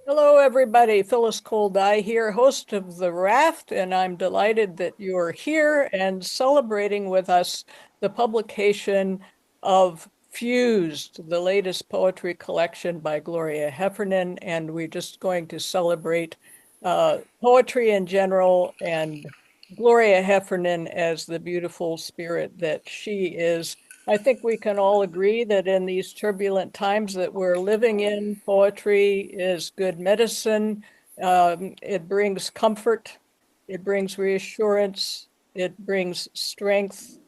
Hello, everybody. Phyllis Cole-Dai here, host of the Raft, and I'm delighted that you're here and celebrating with us the publication of Fused, the latest poetry collection by Gloria Heffernan, and we're just going to celebrate poetry in general and Gloria Heffernan as the beautiful spirit that she is. I think we can all agree that in these turbulent times that we're living in, poetry is good medicine. It brings comfort, it brings reassurance, it brings strength.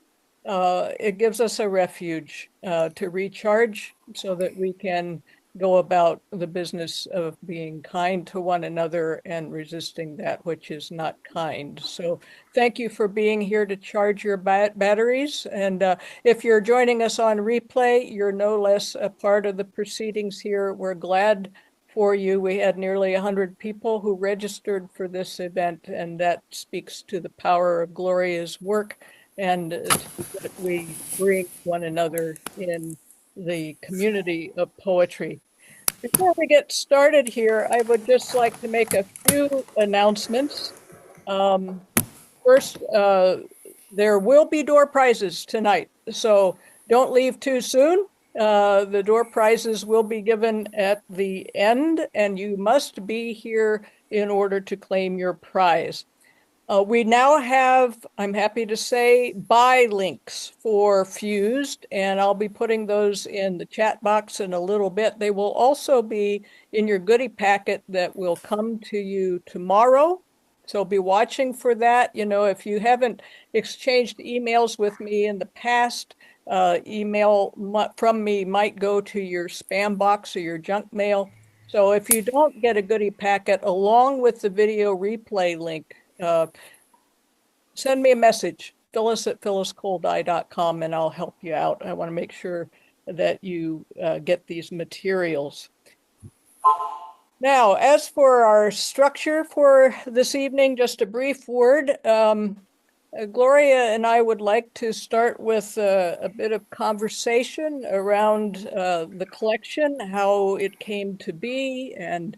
It gives us a refuge to recharge so that we can go about the business of being kind to one another and resisting that which is not kind. So thank you for being here to charge your batteries. And if you're joining us on replay, you're no less a part of the proceedings here. We're glad for you. We had nearly 100 people who registered for this event, and that speaks to the power of Gloria's work and that we bring one another in the community of poetry. Before we get started here, I would just like to make a few announcements. Um, First, there will be door prizes tonight, so don't leave too soon. The door prizes will be given at the end, and you must be here in order to claim your prize. We now have, I'm happy to say, buy links for Fused, and I'll be putting those in the chat box in a little bit. They will also be in your goodie packet that will come to you tomorrow. So be watching for that. You know, if you haven't exchanged emails with me in the past, email from me might go to your spam box or your junk mail. So if you don't get a goodie packet along with the video replay link, send me a message, phyllis@phylliscoledai.com, and I'll help you out. I want to make sure that you get these materials. Now, as for our structure for this evening, just a brief word. Gloria and I would like to start with a bit of conversation around the collection, how it came to be, and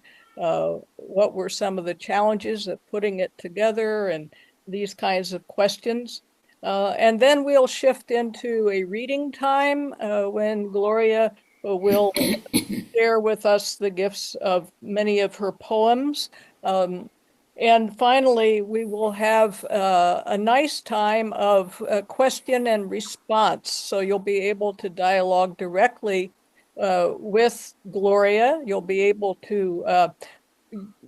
what were some of the challenges of putting it together, and these kinds of questions. And then we'll shift into a reading time when Gloria will share with us the gifts of many of her poems. And finally, we will have a nice time of question and response. So you'll be able to dialogue directly with Gloria. You'll be able to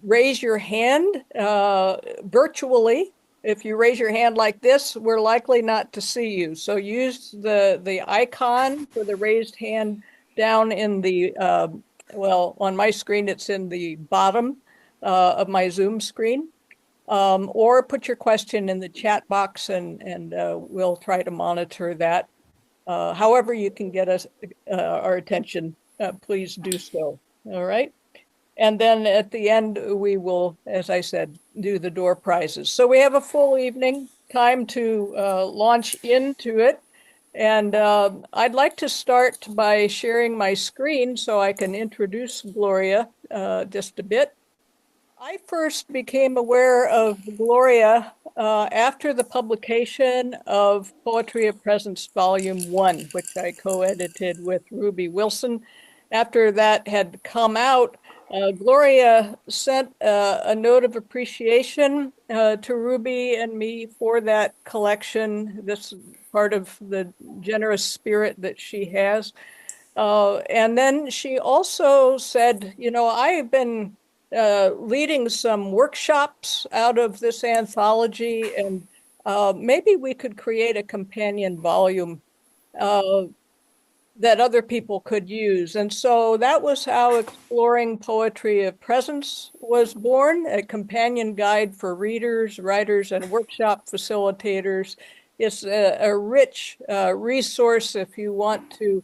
raise your hand virtually. If you raise your hand like this, we're likely not to see you. So use the icon for the raised hand down in the, well, on my screen, it's in the bottom of my Zoom screen, or put your question in the chat box and we'll try to monitor that. However you can get us our attention, please do so. All right. And then at the end, we will, as I said, do the door prizes. So we have a full evening, time to launch into it. And I'd like to start by sharing my screen so I can introduce Gloria just a bit. I first became aware of Gloria after the publication of Poetry of Presence Volume 1, which I co-edited with Ruby Wilson. After that had come out, Gloria sent a note of appreciation to Ruby and me for that collection, this part of the generous spirit that she has. And then she also said, you know, I've been leading some workshops out of this anthology, and maybe we could create a companion volume that other people could use. And so that was how Exploring Poetry of Presence was born, a companion guide for readers, writers, and workshop facilitators. It's a rich resource if you want to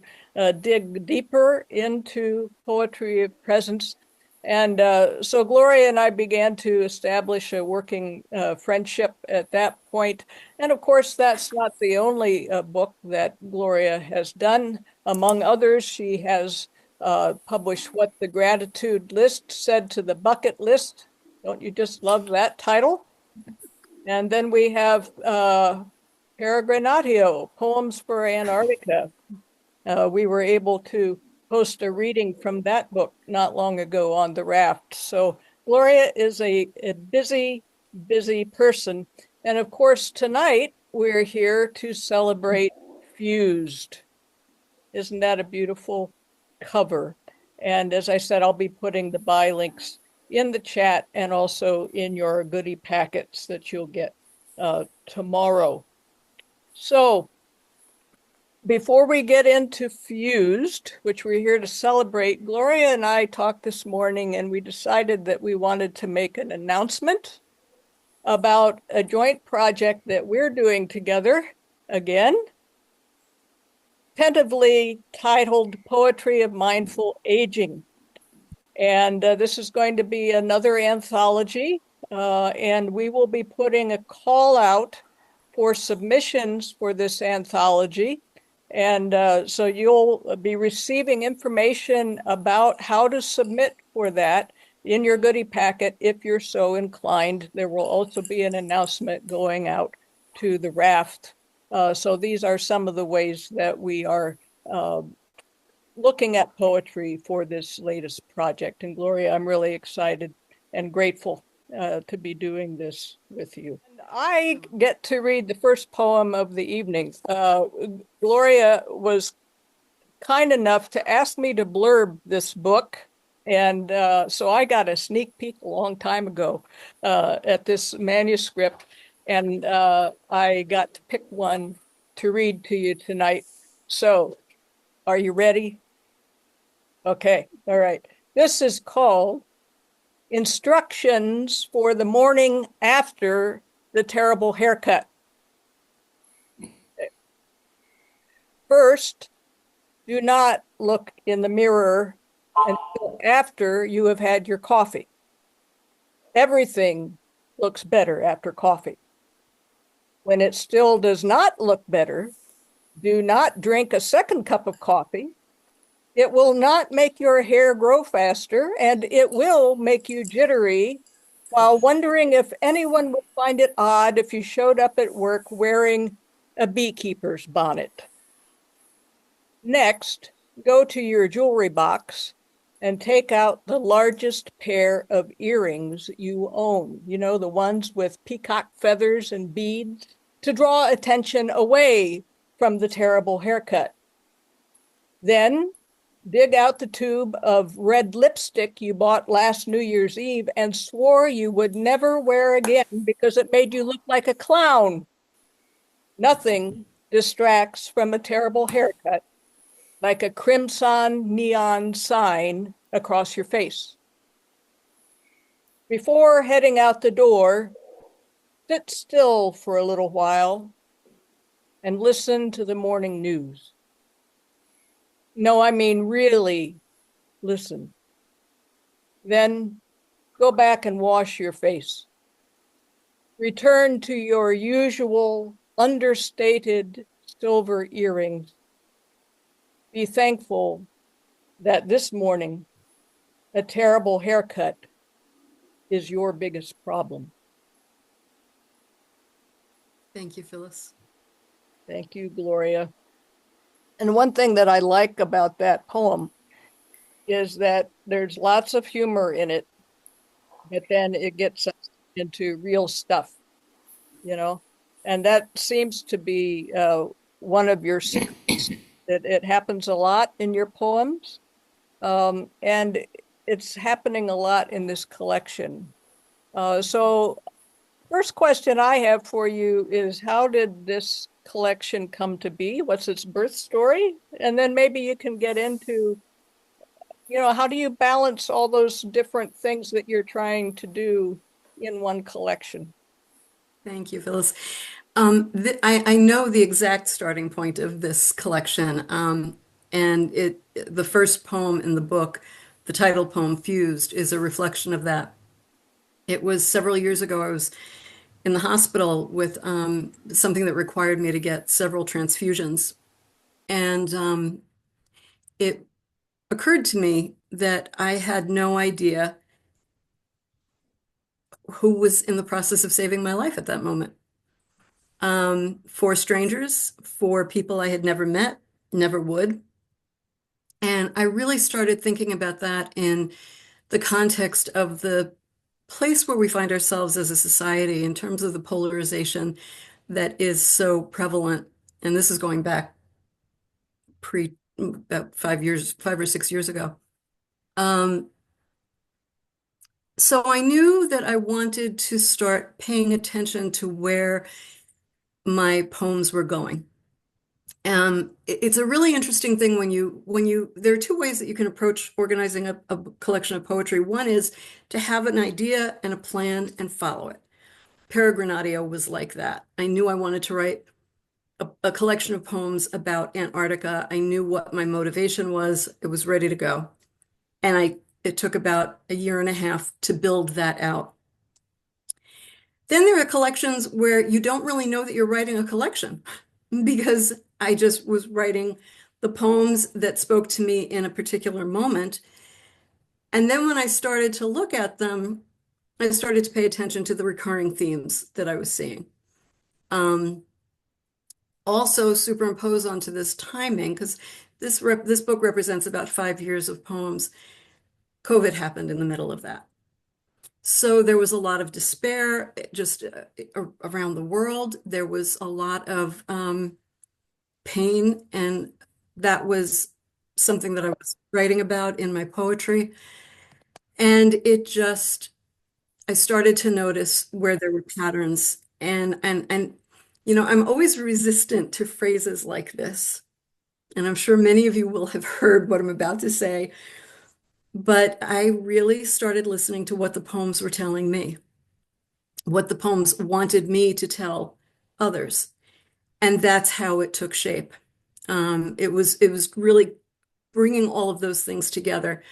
dig deeper into poetry of presence. And so Gloria and I began to establish a working friendship at that point. And of course, that's not the only book that Gloria has done. Among others, she has publish What the Gratitude List Said to the Bucket List. Don't you just love that title? And then we have Peregrinatio, Poems for Antarctica. We were able to post a reading from that book not long ago on the Raft. So Gloria is a busy, busy person. And of course, tonight we're here to celebrate FUSED. Isn't that a beautiful cover? And as I said, I'll be putting the buy links in the chat and also in your goodie packets that you'll get tomorrow. So before we get into FUSED, which we're here to celebrate, Gloria and I talked this morning and we decided that we wanted to make an announcement about a joint project that we're doing together again, tentatively titled Poetry of Mindful Aging. And this is going to be another anthology, and we will be putting a call out for submissions for this anthology. And so you'll be receiving information about how to submit for that in your goodie packet if you're so inclined. There will also be an announcement going out to the Raft. So these are some of the ways that we are looking at poetry for this latest project. And Gloria, I'm really excited and grateful to be doing this with you. And I get to read the first poem of the evening. Gloria was kind enough to ask me to blurb this book. And so I got a sneak peek a long time ago at this manuscript. And I got to pick one to read to you tonight. So are you ready? Okay, all right. This is called Instructions for the Morning After the Terrible Haircut. First, do not look in the mirror until after you have had your coffee. Everything looks better after coffee. When it still does not look better, do not drink a second cup of coffee. It will not make your hair grow faster, and it will make you jittery while wondering if anyone would find it odd if you showed up at work wearing a beekeeper's bonnet. Next, go to your jewelry box and take out the largest pair of earrings you own. You know, the ones with peacock feathers and beads, to draw attention away from the terrible haircut. Then dig out the tube of red lipstick you bought last New Year's Eve and swore you would never wear again because it made you look like a clown. Nothing distracts from a terrible haircut like a crimson neon sign across your face. Before heading out the door, sit still for a little while and listen to the morning news. No, I mean really listen. Then go back and wash your face. Return to your usual understated silver earrings. Be thankful that this morning a terrible haircut is your biggest problem. Thank you, Phyllis. Thank you, Gloria. And one thing that I like about that poem is that there's lots of humor in it, but then it gets us into real stuff, you know? And that seems to be one of your secrets. It happens a lot in your poems, and it's happening a lot in this collection. So first question I have for you is, how did this collection come to be? What's its birth story? And then maybe you can get into, you know, how do you balance all those different things that you're trying to do in one collection? Thank you, Phyllis. I know the exact starting point of this collection, and the first poem in the book, the title poem "Fused," is a reflection of that. It was several years ago. I was in the hospital with something that required me to get several transfusions, and it occurred to me that I had no idea who was in the process of saving my life at that moment. For strangers, for people I had never met, never would. And I really started thinking about that in the context of the place where we find ourselves as a society in terms of the polarization that is so prevalent. And this is going back pre about 5 years, 5 or 6 years ago. Um, so I knew that I wanted to start paying attention to where my poems were going. It's a really interesting thing there are two ways that you can approach organizing a collection of poetry. One is to have an idea and a plan and follow it. Peregrinatio was like that. I knew I wanted to write a collection of poems about Antarctica. I knew what my motivation was. It was ready to go. And it took about a year and a half to build that out. Then there are collections where you don't really know that you're writing a collection because I just was writing the poems that spoke to me in a particular moment. And then when I started to look at them, I started to pay attention to the recurring themes that I was seeing. Also superimpose onto this timing, because this book represents about 5 years of poems. COVID happened in the middle of that. So there was a lot of despair just around the world. There was a lot of pain, and that was something that I was writing about in my poetry. And I started to notice where there were patterns, and I'm always resistant to phrases like this. And I'm sure many of you will have heard what I'm about to say, but I really started listening to what the poems were telling me, what the poems wanted me to tell others. And that's how it took shape. It was really bringing all of those things together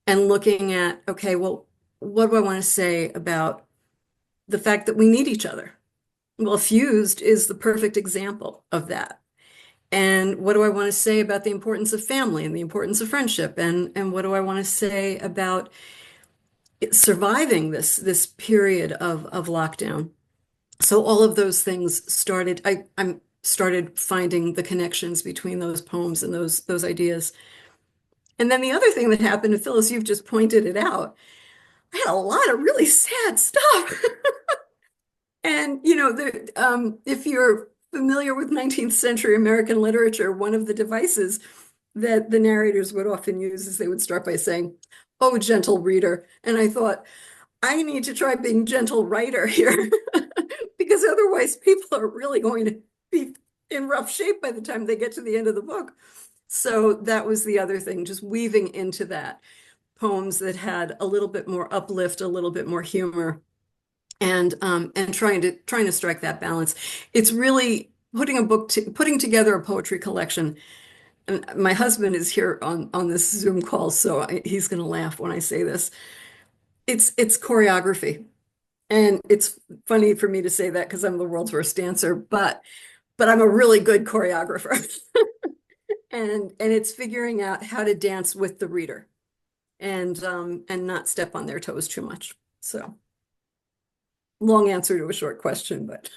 and looking at, okay, well, what do I want to say about the fact that we need each other? Well, Fused is the perfect example of that. And what do I want to say about the importance of family and the importance of friendship? And what do I want to say about surviving this period of lockdown? So all of those things started, I'm started finding the connections between those poems and those ideas. And then the other thing that happened, and Phyllis, you've just pointed it out, I had a lot of really sad stuff. And if you're familiar with 19th century American literature, one of the devices that the narrators would often use is they would start by saying, "Oh, gentle reader." And I thought, I need to try being gentle writer here because otherwise people are really going to be in rough shape by the time they get to the end of the book. So that was the other thing, just weaving into that poems that had a little bit more uplift, a little bit more humor, and trying to strike that balance. It's really putting together a poetry collection. And my husband is here on this Zoom call, so he's going to laugh when I say this. It's choreography. And it's funny for me to say that because I'm the world's worst dancer, but I'm a really good choreographer. And it's figuring out how to dance with the reader and not step on their toes too much. So long answer to a short question, but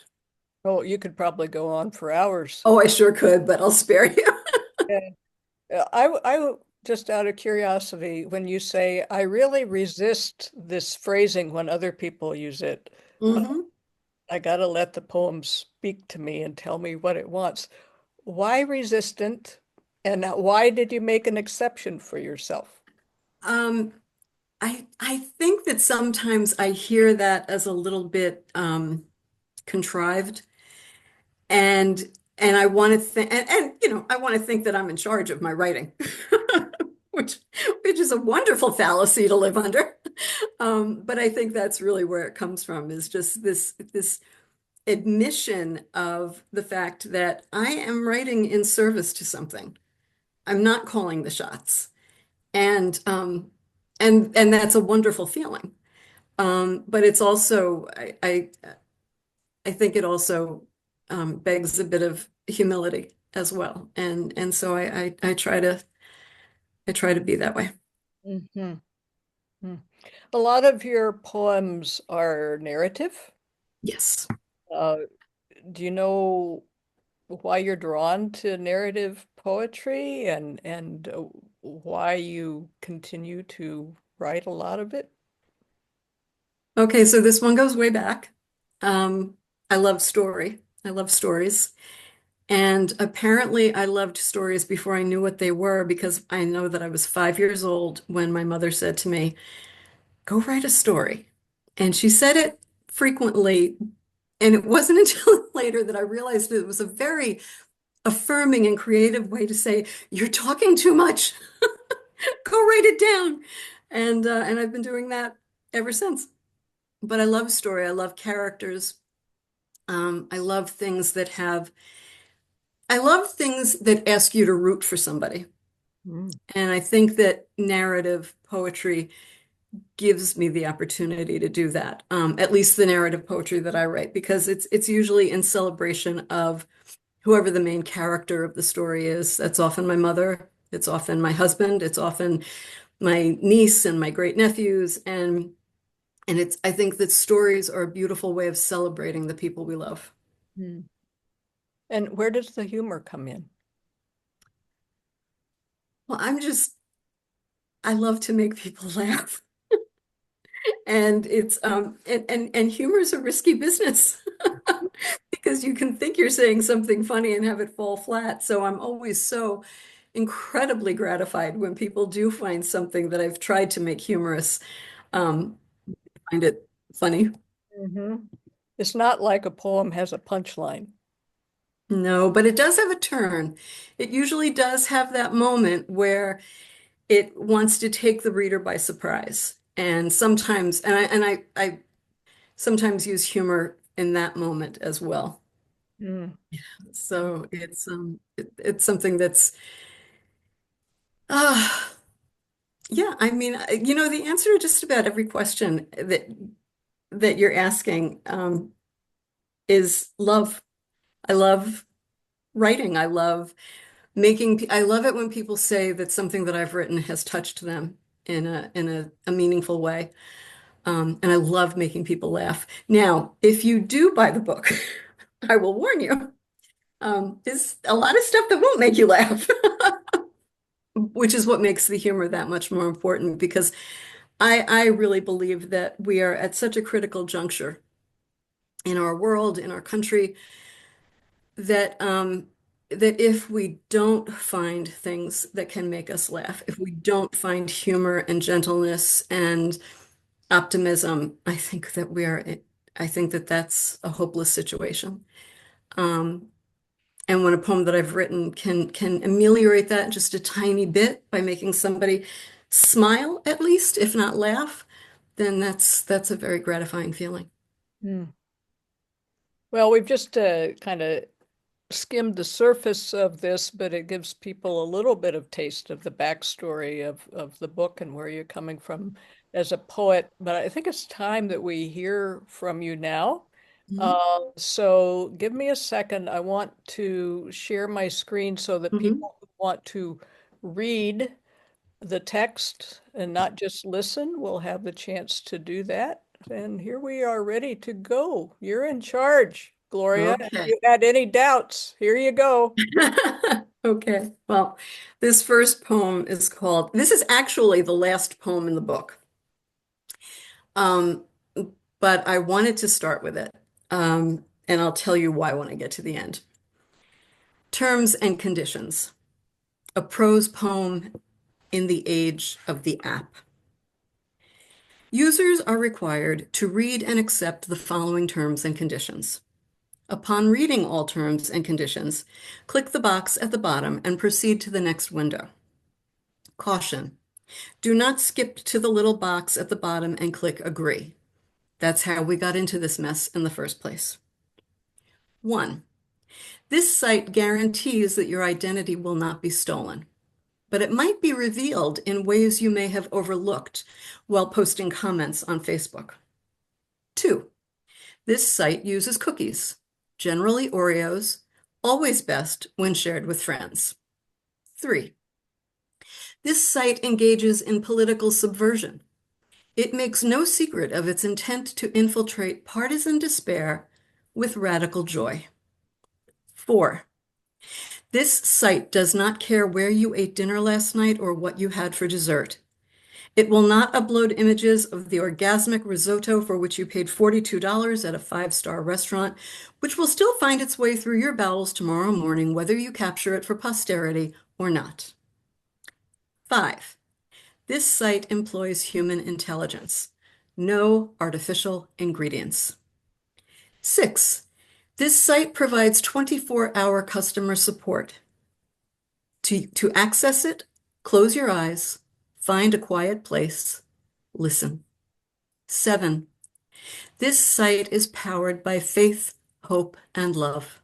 Oh, you could probably go on for hours. oh, I sure could, but I'll spare you. Yeah. Just out of curiosity, when you say, I really resist this phrasing when other people use it, hmm I gotta let the poem speak to me and tell me what it wants. Why resistant? And why did you make an exception for yourself? Um, I think that sometimes I hear that as a little bit contrived, and and I want to think and I want to think that I'm in charge of my writing, which which is a wonderful fallacy to live under. But I think that's really where it comes from, is just this admission of the fact that I am writing in service to something. I'm not calling the shots. And and that's a wonderful feeling. But it's also I think it also begs a bit of humility as well. And so I try to I try to be that way. Hmm. A lot of your poems are narrative. Yes. Uh, do you know why you're drawn to narrative poetry and why you continue to write a lot of it? Okay, so this one goes way back. Um, I love story. I love stories. And apparently, I loved stories before I knew what they were because I know that I was 5 years old when my mother said to me, go write a story. And she said it frequently. And it wasn't until later that I realized it was a very affirming and creative way to say, you're talking too much. Go write it down. And I've been doing that ever since. But I love story. I love characters. I love things that have, I love things that ask you to root for somebody. Mm. And I think that narrative poetry gives me the opportunity to do that. At least the narrative poetry that I write, because it's usually in celebration of whoever the main character of the story is. That's often my mother. It's often my husband. It's often my niece and my great nephews. And it's I think that stories are a beautiful way of celebrating the people we love. Mm. And where does the humor come in? Well, I love to make people laugh. And it's humor is a risky business because you can think you're saying something funny and have it fall flat. So I'm always so incredibly gratified when people do find something that I've tried to make humorous, um, find it funny. Hmm. It's not like a poem has a punchline. No, but it does have a turn. It usually does have that moment where it wants to take the reader by surprise. And sometimes, I sometimes use humor in that moment as well. Mm. So it's something that's uh yeah, I mean, the answer to just about every question that you're asking is love. I love writing. I love it when people say that something that I've written has touched them in a meaningful way. And I love making people laugh. Now, if you do buy the book, I will warn you, there's a lot of stuff that won't make you laugh, which is what makes the humor that much more important because I really believe that we are at such a critical juncture in our world, in our country, that if we don't find things that can make us laugh, if we don't find humor and gentleness and optimism, I think that that's a hopeless situation. Um, and when a poem that I've written can ameliorate that just a tiny bit by making somebody smile at least, if not laugh, then that's a very gratifying feeling. Mm. Well, we've just kind of skimmed the surface of this, but it gives people a little bit of taste of the backstory of the book and where you're coming from as a poet. But I think it's time that we hear from you now. Mhm. So give me a second. I want to share my screen so that Mhm. people who want to read the text and not just listen will have the chance to do that. And here we are ready to go. You're in charge, Gloria. If Okay. you had any doubts, here you go. Okay. Well, this first poem this is actually the last poem in the book. Um, but I wanted to start with it. And I'll tell you why when I get to the end. Terms and conditions. A prose poem in the age of the app. Users are required to read and accept the following terms and conditions. Upon reading all terms and conditions, click the box at the bottom and proceed to the next window. Caution. Do not skip to the little box at the bottom and click agree. That's how we got into this mess in the first place. 1. This site guarantees that your identity will not be stolen, but it might be revealed in ways you may have overlooked while posting comments on Facebook. 2. This site uses cookies, generally Oreos, always best when shared with friends. 3. This site engages in political subversion. It makes no secret of its intent to infiltrate partisan despair with radical joy. 4. This site does not care where you ate dinner last night or what you had for dessert. It will not upload images of the orgasmic risotto for which you paid $42 at a five-star restaurant, which will still find its way through your bowels tomorrow morning, whether you capture it for posterity or not. 5. This site employs human intelligence. No artificial ingredients. 6. This site provides 24-hour customer support. To access it, close your eyes, find a quiet place, listen. 7. This site is powered by faith, hope, and love.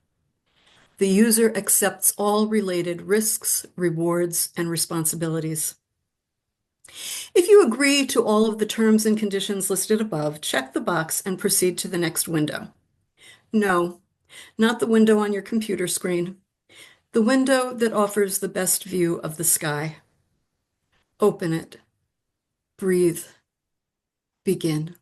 The user accepts all related risks, rewards, and responsibilities. If you agree to all of the terms and conditions listed above, check the box and proceed to the next window. No, not the window on your computer screen. The window that offers the best view of the sky. Open it. Breathe. Begin.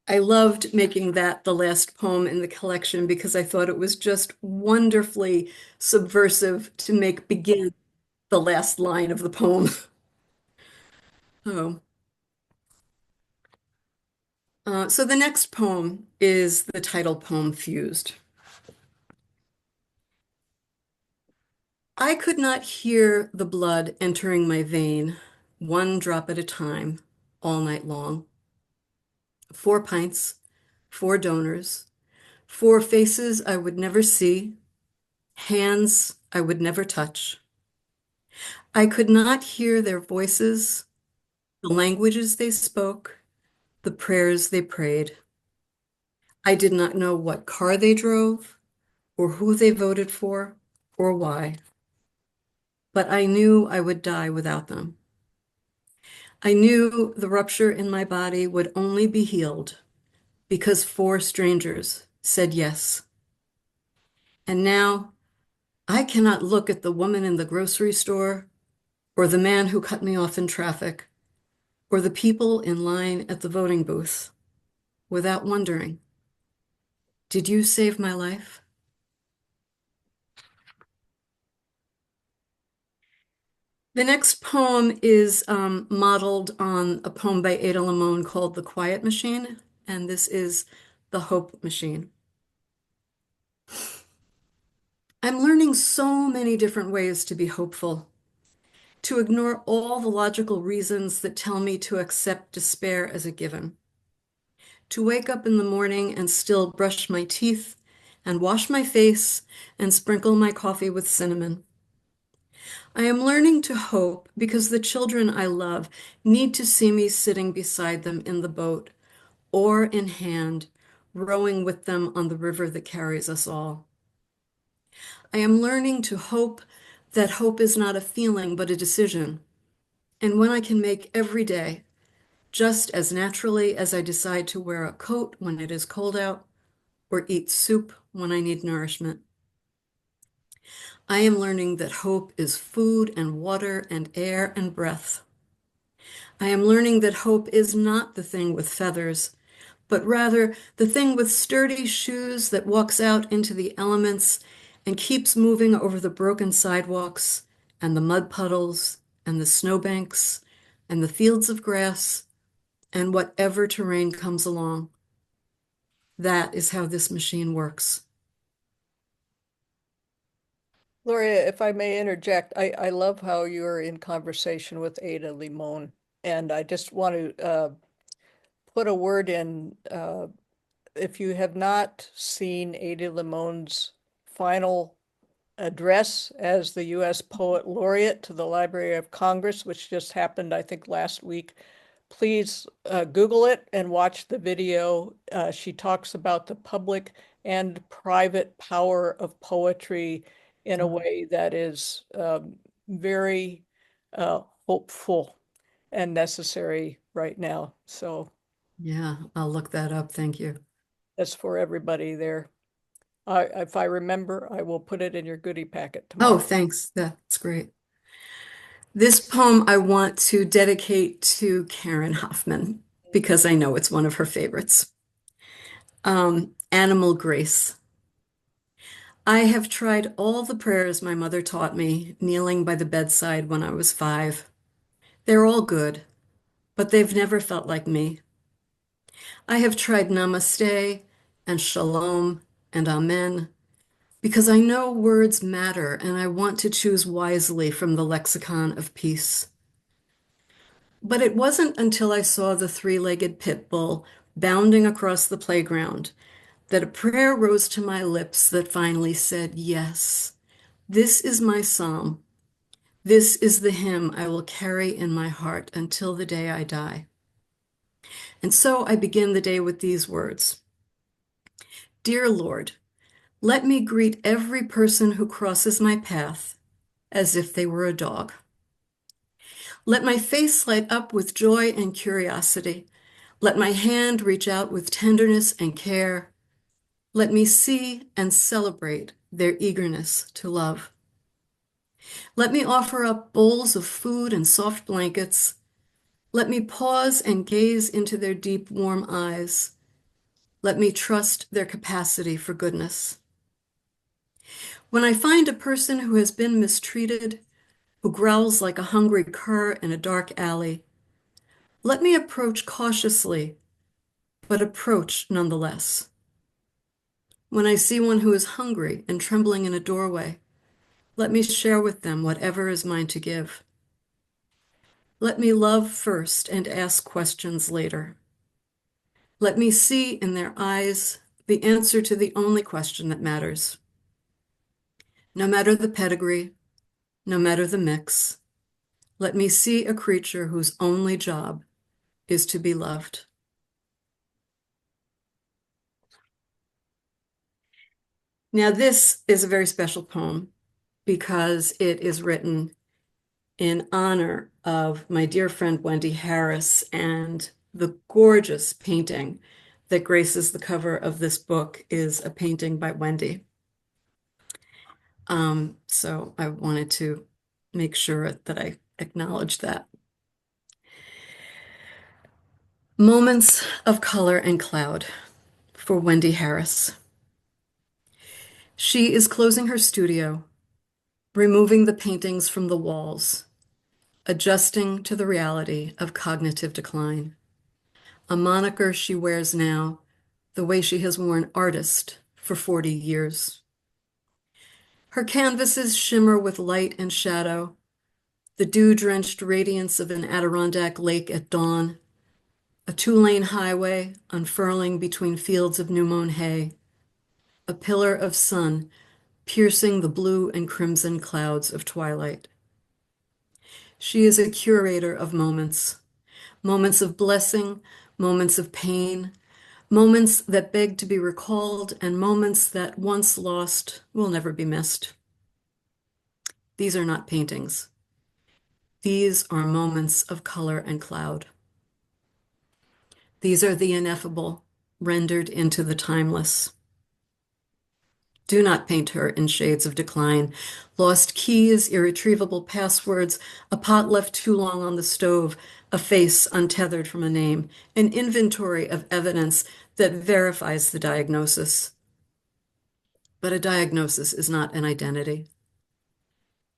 I loved making that the last poem in the collection because I thought it was just wonderfully subversive to make begin the last line of the poem. Oh. So the next poem is the title poem, Fused. I could not hear the blood entering my vein, one drop at a time, all night long. 4 pints, 4 donors, 4 faces I would never see, hands I would never touch. I could not hear their voices, the languages they spoke, the prayers they prayed. I did not know what car they drove, or who they voted for, or why. But I knew I would die without them. I knew the rupture in my body would only be healed because 4 strangers said yes. And now I cannot look at the woman in the grocery store, or the man who cut me off in traffic, or the people in line at the voting booth without wondering, did you save my life? The next poem is modeled on a poem by Ada Limon called The Quiet Machine, and this is The Hope Machine. I'm learning so many different ways to be hopeful, to ignore all the logical reasons that tell me to accept despair as a given, to wake up in the morning and still brush my teeth and wash my face and sprinkle my coffee with cinnamon. I am learning to hope because the children I love need to see me sitting beside them in the boat, oar in hand, rowing with them on the river that carries us all. I am learning to hope that hope is not a feeling but a decision, and one I can make every day, just as naturally as I decide to wear a coat when it is cold out or eat soup when I need nourishment. I am learning that hope is food and water and air and breath. I am learning that hope is not the thing with feathers, but rather the thing with sturdy shoes that walks out into the elements and keeps moving over the broken sidewalks and the mud puddles and the snowbanks and the fields of grass and whatever terrain comes along. That is how this machine works. Gloria, if I may interject, I love how you're in conversation with Ada Limon. And I just want to put a word in. If you have not seen Ada Limon's final address as the U.S. Poet Laureate to the Library of Congress, which just happened, I think, last week, please Google it and watch the video. She talks about the public and private power of poetry in a way that is very hopeful and necessary right now. So Yeah, I'll look that up. Thank you. that's for everybody there. If I remember, I will put it in your goodie packet Oh, tomorrow. thanks. That's great. This poem I want to dedicate to Karen Hoffman because I know it's one of her favorites. Animal Grace. I have tried all the prayers my mother taught me, kneeling by the bedside when I was 5. They're all good, but they've never felt like me. I have tried namaste and shalom and amen because I know words matter and I want to choose wisely from the lexicon of peace. But it wasn't until I saw the three-legged pit bull bounding across the playground that a prayer rose to my lips that finally said, yes, this is my psalm. This is the hymn I will carry in my heart until the day I die. And so I begin the day with these words. Dear Lord, let me greet every person who crosses my path as if they were a dog. Let my face light up with joy and curiosity. Let my hand reach out with tenderness and care. Let me see and celebrate their eagerness to love. Let me offer up bowls of food and soft blankets. Let me pause and gaze into their deep, warm eyes. Let me trust their capacity for goodness. When I find a person who has been mistreated, who growls like a hungry cur in a dark alley, let me approach cautiously, but approach nonetheless. When I see one who is hungry and trembling in a doorway, let me share with them whatever is mine to give. Let me love first and ask questions later. Let me see in their eyes the answer to the only question that matters. No matter the pedigree, no matter the mix, let me see a creature whose only job is to be loved. Now, this is a very special poem because it is written in honor of my dear friend Wendy Harris and the gorgeous painting that graces the cover of this book is a painting by Wendy. So I wanted to make sure that I acknowledge that. Moments of Color and Cloud for Wendy Harris. She is closing her studio, removing the paintings from the walls, adjusting to the reality of cognitive decline. A moniker she wears now, the way she has worn artist for 40 years. Her canvases shimmer with light and shadow, the dew-drenched radiance of an Adirondack lake at dawn, a two-lane highway unfurling between fields of new-mown hay, a pillar of sun piercing the blue and crimson clouds of twilight. She is a curator of moments, moments of blessing, moments of pain, moments that beg to be recalled, and moments that once lost will never be missed. These are not paintings. These are moments of color and cloud. These are the ineffable, rendered into the timeless. Do not paint her in shades of decline. Lost keys, irretrievable passwords, a pot left too long on the stove, a face untethered from a name, an inventory of evidence that verifies the diagnosis. But a diagnosis is not an identity.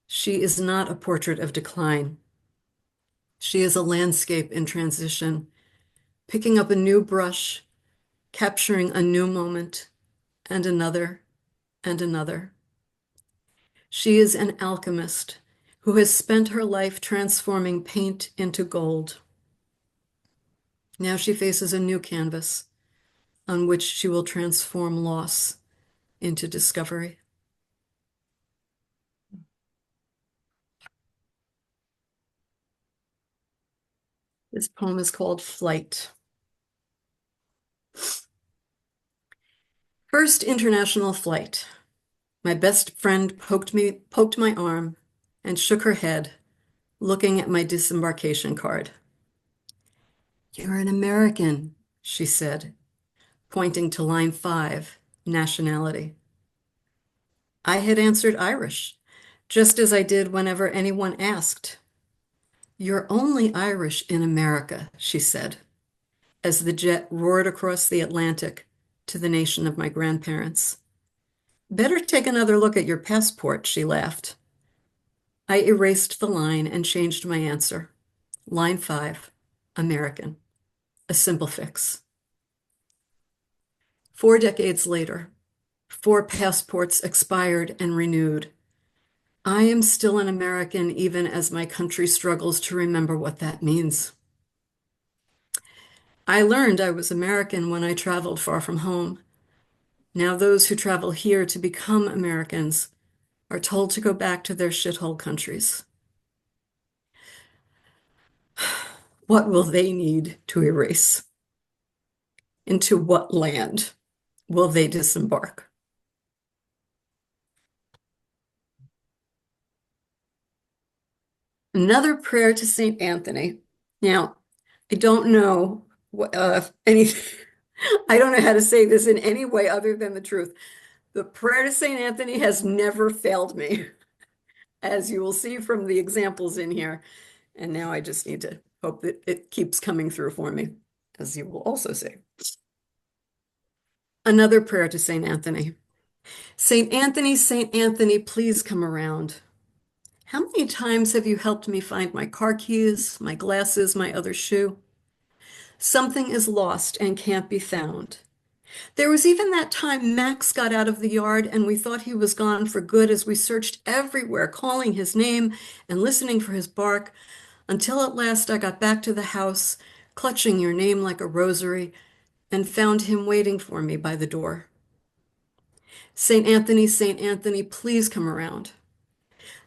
She is not a portrait of decline. She is a landscape in transition, picking up a new brush, capturing a new moment, and another, and another. She is an alchemist who has spent her life transforming paint into gold. Now she faces a new canvas on which she will transform loss into discovery. This poem is called Flight. First international flight. My best friend poked my arm and shook her head, looking at my disembarkation card. You're an American, she said, pointing to line 5, nationality. I had answered Irish, just as I did whenever anyone asked. You're only Irish in America, she said, as the jet roared across the Atlantic to the nation of my grandparents. Better take another look at your passport, she laughed. I erased the line and changed my answer. Line 5, American. A simple fix. 4 decades later, 4 passports expired and renewed. I am still an American even as my country struggles to remember what that means. I learned I was American when I traveled far from home. Now those who travel here to become Americans are told to go back to their shithole countries. What will they need to erase? Into what land will they disembark? Another prayer to Saint Anthony. Now, I don't know any. I don't know how to say this in any way other than the truth. The prayer to Saint Anthony has never failed me, as you will see from the examples in here. And now I just need to hope that it keeps coming through for me, as you will also see. Another prayer to Saint Anthony. Saint Anthony, please come around. How many times have you helped me find my car keys, my glasses, my other shoe? Something is lost and can't be found. There was even that time Max got out of the yard and we thought he was gone for good as we searched everywhere, calling his name and listening for his bark, until at last I got back to the house, clutching your name like a rosary, and found him waiting for me by the door. Saint Anthony, please come around.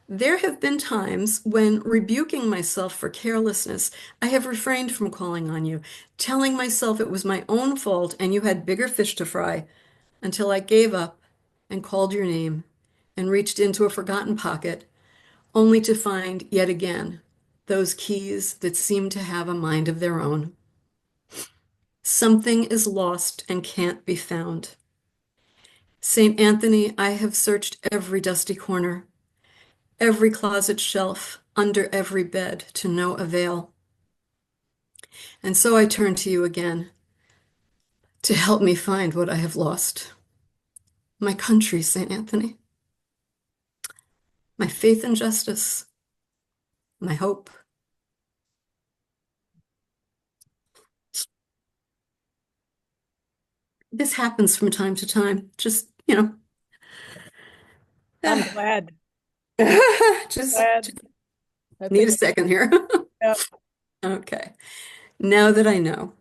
There have been times when, rebuking myself for carelessness, I have refrained from calling on you, telling myself it was my own fault and you had bigger fish to fry, until I gave up and called your name and reached into a forgotten pocket, only to find yet again those keys that seem to have a mind of their own. Something is lost and can't be found. Saint Anthony, I have searched every dusty corner, every closet shelf, under every bed, to no avail. And so I turn to you again to help me find what I have lost. My country, Saint Anthony, my faith and justice, my hope. This happens from time to time. Just, I'm glad. just Glad. I need a think, second here. yeah, Okay. Now that I know,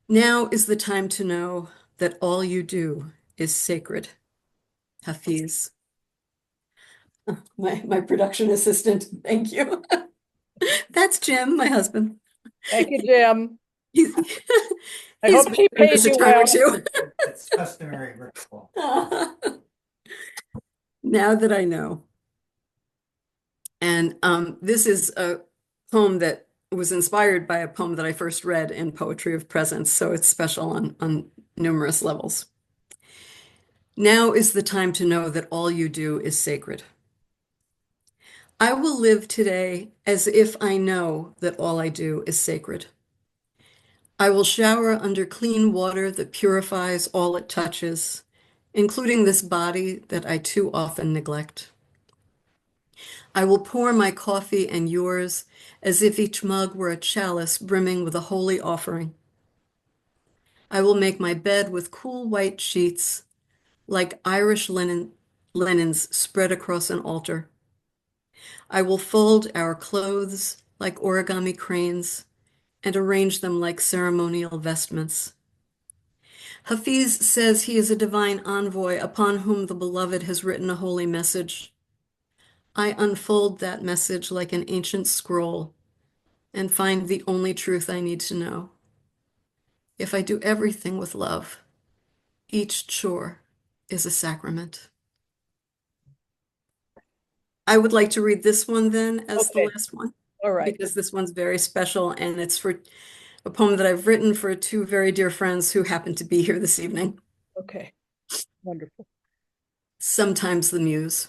now is the time to know that all you do is sacred. Hafiz. My production assistant. Thank you. That's Jim, my husband. thank you, Jim. He's I he's hope been he through paid this a you time or well. two. It's customary ritual. Now that I know. And this is a poem that was inspired by a poem that I first read in Poetry of Presence, so it's special on numerous levels. Now is the time to know that all you do is sacred. I will live today as if I know that all I do is sacred. I will shower under clean water that purifies all it touches, including this body that I too often neglect. I will pour my coffee and yours as if each mug were a chalice brimming with a holy offering. I will make my bed with cool white sheets like Irish linens spread across an altar. I will fold our clothes like origami cranes and arrange them like ceremonial vestments. Hafiz says he is a divine envoy upon whom the beloved has written a holy message. I unfold that message like an ancient scroll and find the only truth I need to know. If I do everything with love, each chore is a sacrament. I would like to read this one then as the Okay, last one, all right. because this one's very special and it's for a poem that I've written for two very dear friends who happen to be here this evening. Okay, wonderful. Sometimes the muse.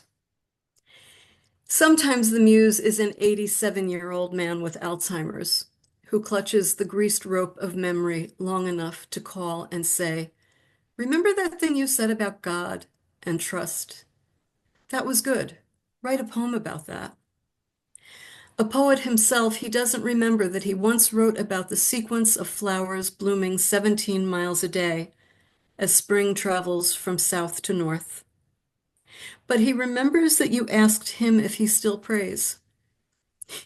Sometimes the muse is an 87-year-old man with Alzheimer's who clutches the greased rope of memory long enough to call and say, "Remember that thing you said about God and trust? That was good. Write a poem about that." A poet himself, he doesn't remember that he once wrote about the sequence of flowers blooming 17 miles a day as spring travels from south to north. But he remembers that you asked him if he still prays.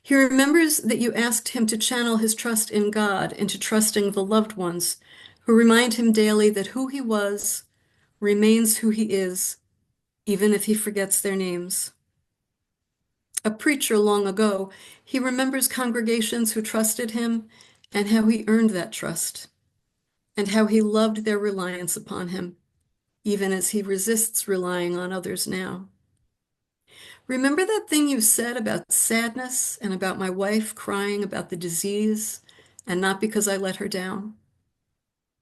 He remembers that you asked him to channel his trust in God into trusting the loved ones who remind him daily that who he was remains who he is, even if he forgets their names. A preacher long ago, he remembers congregations who trusted him and how he earned that trust, and how he loved their reliance upon him, even as he resists relying on others now. Remember that thing you said about sadness and about my wife crying about the disease and not because I let her down?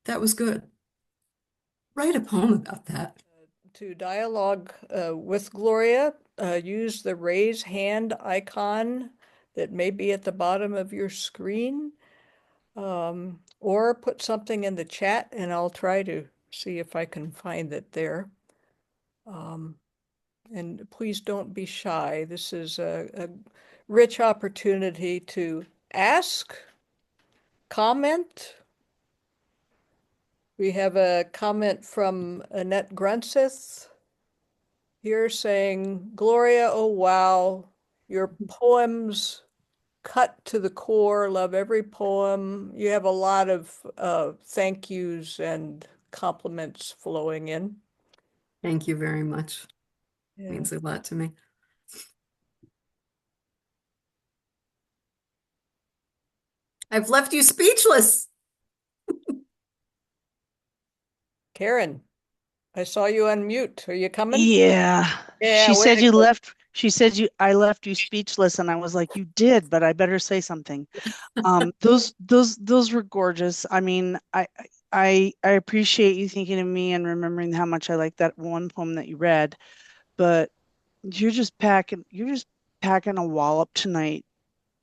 That was good. Write a poem about that. To dialogue with Gloria, use the raise hand icon that may be at the bottom of your screen, or put something in the chat and I'll try to see if I can find it there. And please don't be shy. This is a rich opportunity to ask, comment. We have a comment from Annette Grunseth here saying, Gloria, oh wow, your poems cut to the core, love every poem. You have a lot of thank yous and compliments flowing in. Thank you very much. Yeah. Means a lot to me. I've left you speechless. Karen, I saw you unmute. Are you coming? Yeah. Yeah, She way said to you go. left. She said I left you speechless, and I was like, you did, but I better say something. Those were gorgeous. I mean, I appreciate you thinking of me and remembering how much I liked that one poem that you read, but you're just packing a wallop tonight.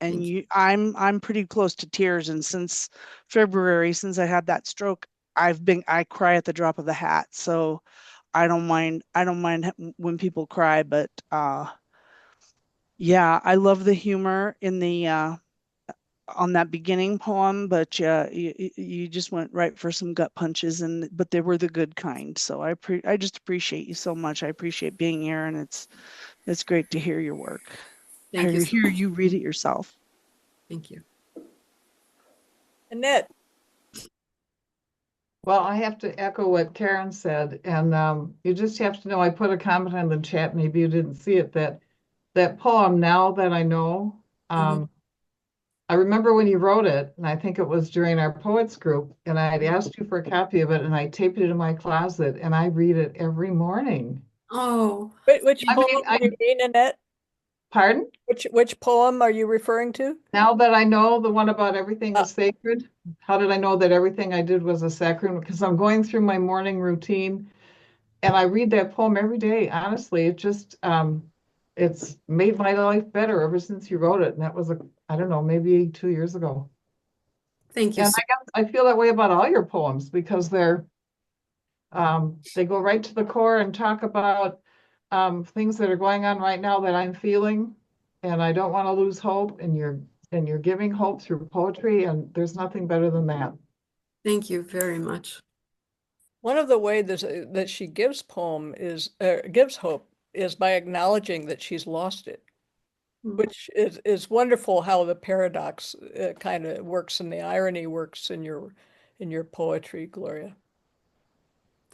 And Thank you. I'm pretty close to tears. And since February, since I had that stroke, I cry at the drop of the hat. So I don't mind when people cry, but yeah, I love the humor in the on that beginning poem, but yeah, you just went right for some gut punches, but they were the good kind. So I just appreciate you so much. I appreciate being here, and it's great to hear your work. Thank you so Hear much. you read it yourself. Thank you. Annette, Well, I have to echo what Karen said, and you just have to know, I put a comment in the chat, maybe you didn't see it, that poem, Now That I Know, I remember when you wrote it, and I think it was during our poets group, and I had asked you for a copy of it, and I taped it in my closet, and I read it every morning. Oh, which I poem mean, do you mean, Annette? pardon? Which poem are you referring to? Now that I know, the one about everything Uh, is sacred. How did I know that everything I did was a sacrament? Because I'm going through my morning routine. And I read that poem every day. Honestly, it just it's made my life better ever since you wrote it. And that was I don't know, maybe 2 years ago. thank you And so I guess I feel that way about all your poems because they go right to the core and talk about things that are going on right now that I'm feeling, and I don't want to lose hope. And you're giving hope through poetry, and there's nothing better than that. Thank you very much. One of the ways that she gives gives hope is by acknowledging that she's lost it, which is wonderful how the paradox kind of works and the irony works in your poetry, Gloria.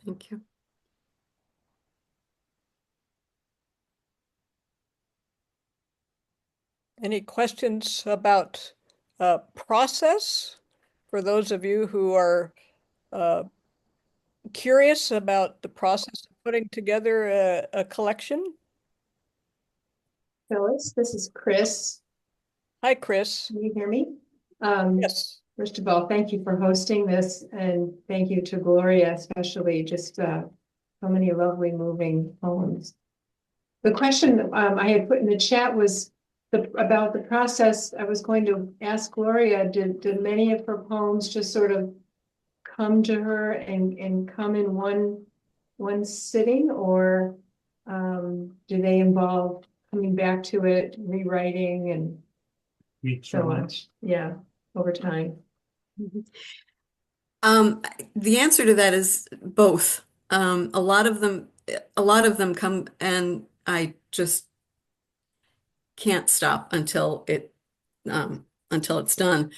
Thank you. Any questions about process for those of you who are curious about the process of putting together a collection? Phyllis, this is Chris. Hi, Chris. Can you hear me? Yes. First of all, thank you for hosting this, and thank you to Gloria, especially just so many lovely moving poems. The question I had put in the chat was about the process. I was going to ask Gloria, did many of her poems just sort of come to her and come in one sitting, or do they involve coming back to it, rewriting and Each so one. much? Yeah, over time. The answer to that is both. A lot of them come and I just can't stop until it's done.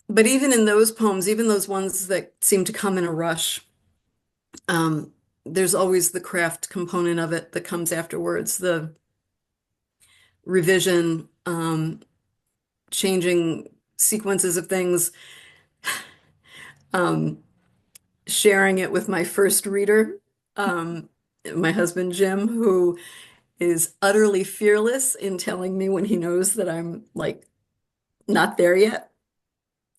But even in those poems, even those ones that seem to come in a rush, there's always the craft component of it that comes afterwards, the revision, changing sequences of things, um, sharing it with my first reader, my husband Jim, who is utterly fearless in telling me when he knows that I'm like not there yet.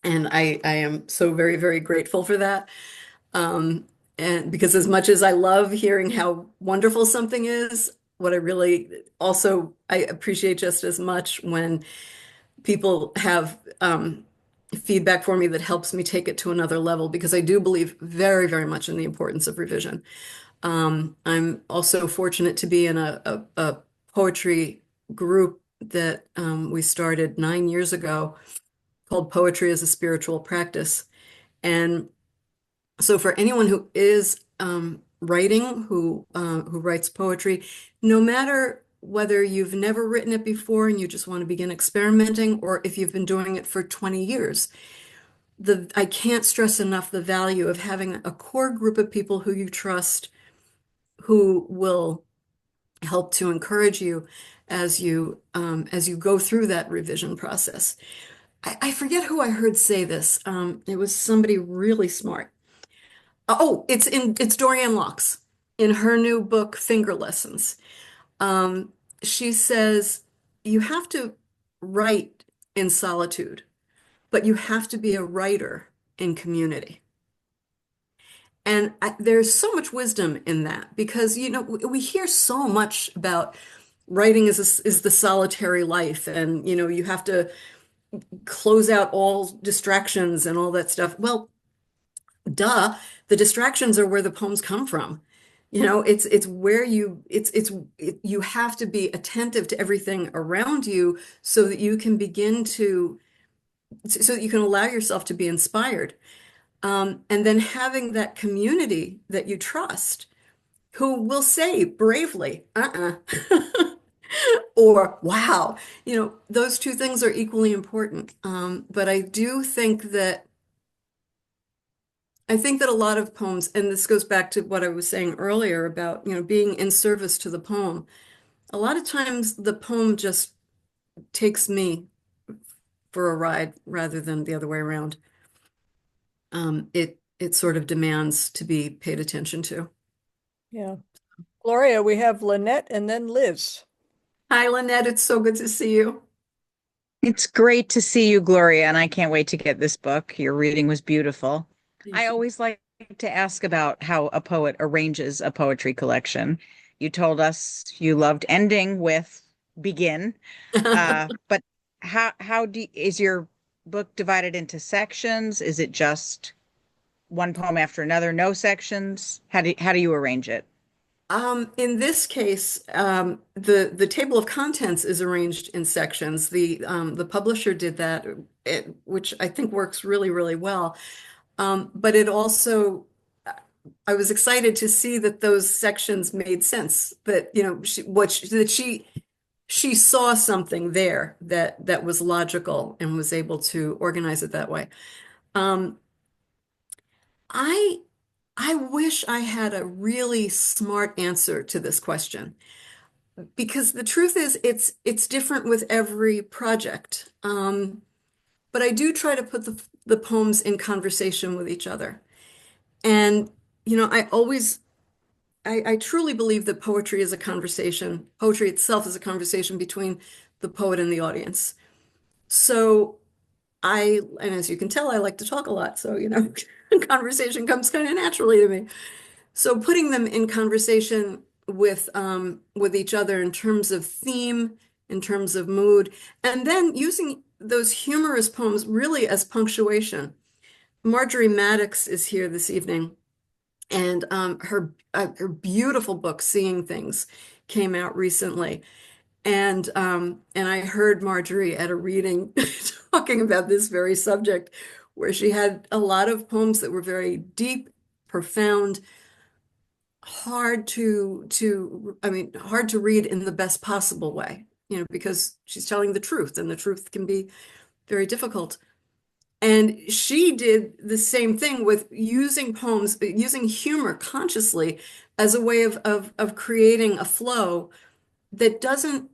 And I am so very, very grateful for that. And because as much as I love hearing how wonderful something is, what I really also I appreciate just as much when people have feedback for me that helps me take it to another level, because I do believe very, very much in the importance of revision. I'm also fortunate to be in a poetry group that we started 9 years ago called Poetry as a Spiritual Practice. And so for anyone who is writing, who writes poetry, no matter whether you've never written it before and you just want to begin experimenting, or if you've been doing it for 20 years, I can't stress enough the value of having a core group of people who you trust, who will help to encourage you as you go through that revision process. I forget who I heard say this. It was somebody really smart. Oh, it's Dorianne Locks in her new book, Finger Lessons. She says you have to write in solitude, but you have to be a writer in community. And there's so much wisdom in that, because we hear so much about writing is the solitary life, and you have to close out all distractions and all that stuff. Well, duh, the distractions are where the poems come from. It's where you have to be attentive to everything around you so that you can so that you can allow yourself to be inspired. And then having that community that you trust, who will say bravely, or wow, those two things are equally important. But I think that a lot of poems, and this goes back to what I was saying earlier about, being in service to the poem. A lot of times the poem just takes me for a ride rather than the other way around. It sort of demands to be paid attention to. Yeah. Gloria, we have Lynette and then Liz. Hi, Lynette. It's so good to see you. It's great to see you, Gloria, and I can't wait to get this book. Your reading was beautiful. Thank I you. always like to ask about how a poet arranges a poetry collection. You told us you loved ending with begin, but is your book divided into sections? Is it just one poem after another, no sections? How do you arrange it? In this case, the table of contents is arranged in sections. The publisher did that, which I think works really, really well. But it also, I was excited to see that those sections made sense. That she saw something there that was logical and was able to organize it that way. I I wish I had a really smart answer to this question, because the truth is it's different with every project. But I do try to put the poems in conversation with each other. And I truly believe that poetry is a conversation. Poetry itself is a conversation between the poet and the audience. So and as you can tell, I like to talk a lot. So, conversation comes kind of naturally to me. So putting them in conversation with each other in terms of theme, in terms of mood, and then using those humorous poems really as punctuation. Marjorie Maddox is here this evening, and her beautiful book, Seeing Things, came out recently. And I heard Marjorie at a reading talking about this very subject, where she had a lot of poems that were very deep, profound, hard to read in the best possible way, because she's telling the truth, and the truth can be very difficult. And she did the same thing with using poems, using humor consciously as a way of creating a flow that doesn't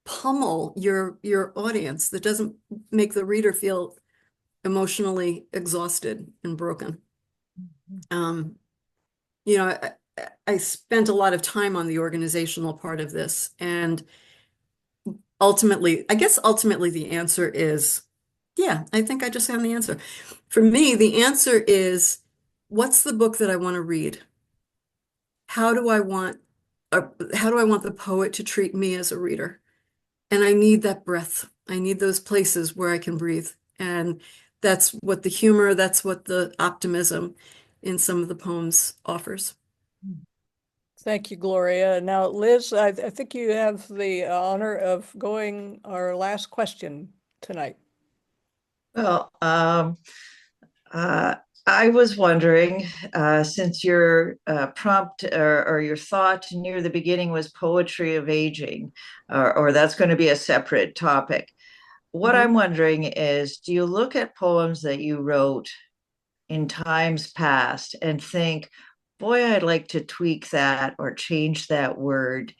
pummel your audience, that doesn't make the reader feel emotionally exhausted and broken. Um, I spent a lot of time on the organizational part of this, and ultimately the answer is, yeah, I think I just found the answer. For me, the answer is, what's the book that I want to read? How do I want the poet to treat me as a reader? And I need that breath. I need those places where I can breathe. And that's what the humor, that's what the optimism in some of the poems offers. Thank you, Gloria. Now, Liz, I think you have the honor of going our last question tonight. Well, uh, I was wondering, since your prompt or your thought near the beginning was poetry of aging, or that's going to be a separate topic. What I'm wondering is, do you look at poems that you wrote in times past and think, boy, I'd like to tweak that or change that word?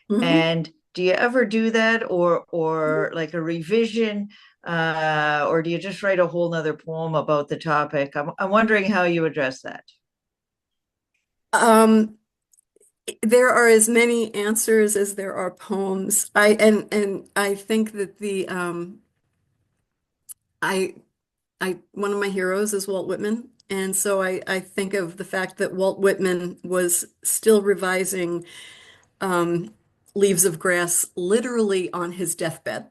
And do you ever do that, or like a revision, or do you just write a whole nother poem about the topic? I'm wondering how you address that. There are as many answers as there are poems. I think that I one of my heroes is Walt Whitman. And so I think of the fact that Walt Whitman was still revising Leaves of Grass literally on his deathbed.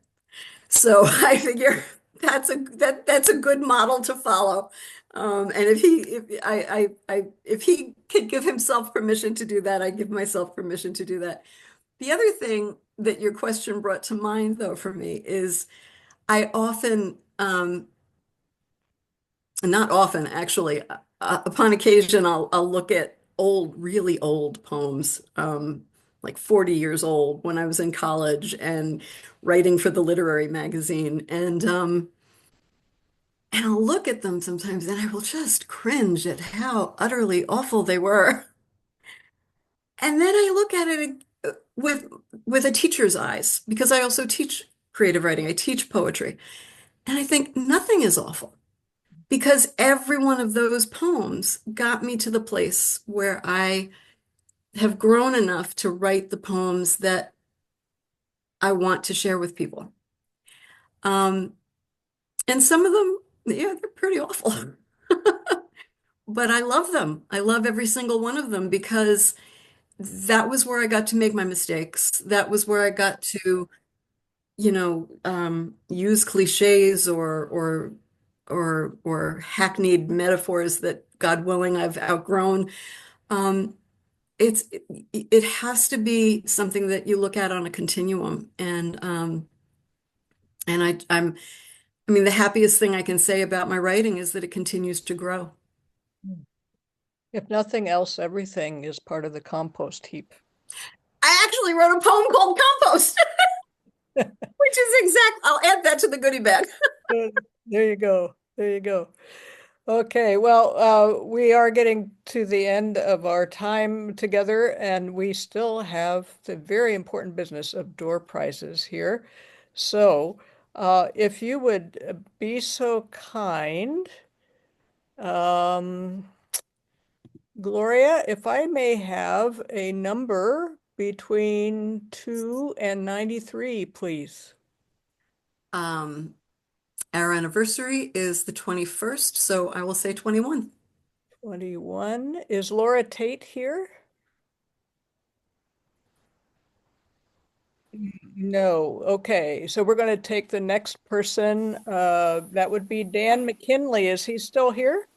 So I figure that's a good model to follow. And if he could give himself permission to do that, I give myself permission to do that. The other thing that your question brought to mind, though, for me is I often, not often actually, upon occasion, I'll look at really old poems, like 40 years old when I was in college and writing for the literary magazine. And I'll look at them sometimes and I will just cringe at how utterly awful they were. And then I look at it with a teacher's eyes, because I also teach creative writing. I teach poetry. And I think nothing is awful, because every one of those poems got me to the place where I have grown enough to write the poems that I want to share with people. And some of them, yeah, they're pretty awful. But I love them. I love every single one of them, because that was where I got to make my mistakes. That was where I got to, use cliches or hackneyed metaphors that, God willing, I've outgrown. Um, it has to be something that you look at on a continuum. And I mean, the happiest thing I can say about my writing is that it continues to grow. If nothing else, everything is part of the compost heap. I actually wrote a poem called Compost, which is I'll add that to the goodie bag. There you go. There you go. Okay, well, we are getting to the end of our time together, and we still have the very important business of door prizes here. So, if you would be so kind, Gloria, if I may have a number between 2 and 93, please. Our anniversary is the 21st, so I will say 21. 21. Is Laura Tate here? No. Okay. So we're going to take the next person. That would be Dan McKinley. Is he still here?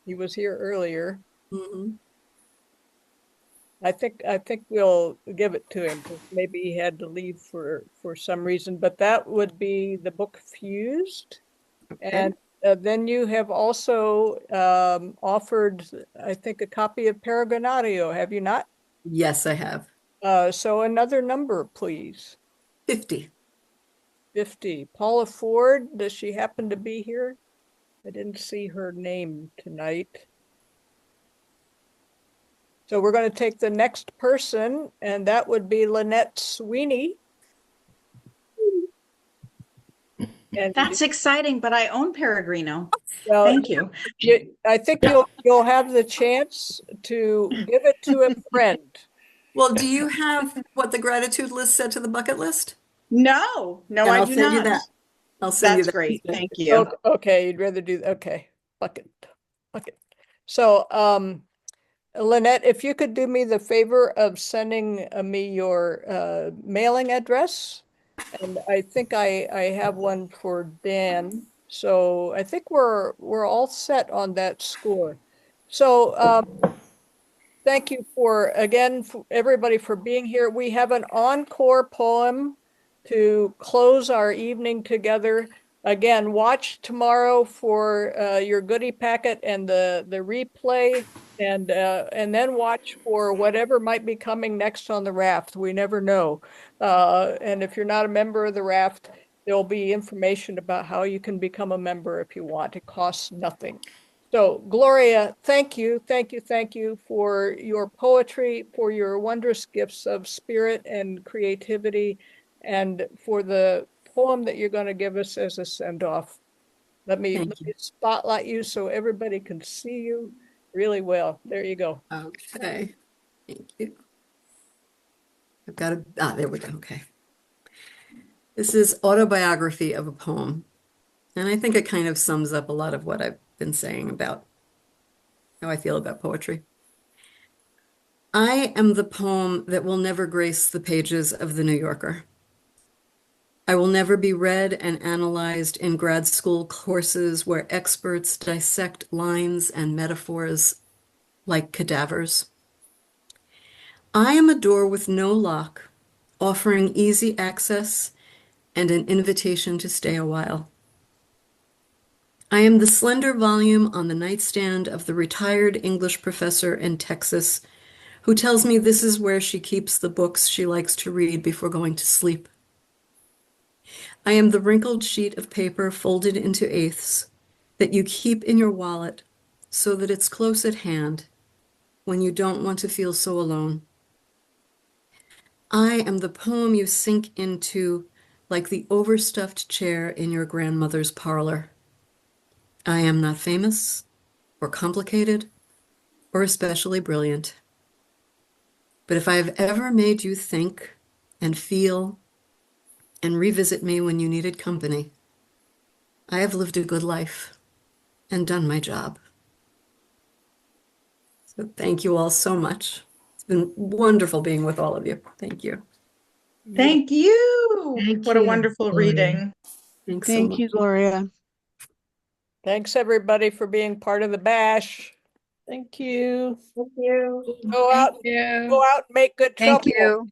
He was here earlier. Mhm. I think we'll give it to him because maybe he had to leave for some reason, but that would be the book Fused. And then you have also offered, I think, a copy of Peregrinatio, have you not? Yes, I have. So another number, please. 50. 50. Paula Ford, does she happen to be here? I didn't see her name tonight. So we're going to take the next person, and that would be Lynette Sweeney. And That's exciting, but I own Peregrino. well, Thank you. I think you'll have the chance to give it to a friend. Well, do you have what the gratitude list said to the bucket list? No, And I I'll do send you not. that. I'll send you That's that. great. Thank you. Okay, you'd rather do, okay, bucket. So, Lynette, if you could do me the favor of sending me your mailing address. And I think I have one for Dan. So I think we're all set on that score. So thank you again, for everybody for being here. We have an encore poem to close our evening together. Again, watch tomorrow for your goodie packet and the replay, and then watch for whatever might be coming next on the raft. We never know. And if you're not a member of the raft, there'll be information about how you can become a member if you want. It costs nothing. So Gloria, thank you for your poetry, for your wondrous gifts of spirit and creativity, and for the poem that you're going to give us as a send-off. Let me spotlight you so everybody can see you really well. There you go. Okay. Thank you. I've got there we go. Okay. This is Autobiography of a Poem. And I think it kind of sums up a lot of what I've been saying about how I feel about poetry. I am the poem that will never grace the pages of the New Yorker. I will never be read and analyzed in grad school courses where experts dissect lines and metaphors like cadavers. I am a door with no lock, offering easy access and an invitation to stay a while. I am the slender volume on the nightstand of the retired English professor in Texas who tells me this is where she keeps the books she likes to read before going to sleep. I am the wrinkled sheet of paper folded into eighths that you keep in your wallet so that it's close at hand when you don't want to feel so alone. I am the poem you sink into like the overstuffed chair in your grandmother's parlor. I am not famous or complicated or especially brilliant. But if I have ever made you think and feel and revisit me when you needed company, I have lived a good life and done my job. So thank you all so much. It's been wonderful being with all of you. Thank you. Thank you. Thank What a you, wonderful Gloria. reading. Thanks so Thank much. you, Gloria. Thanks everybody for being part of the bash. Thank you. Thank you. Go out, Yeah. go out and make good Thank trouble. you.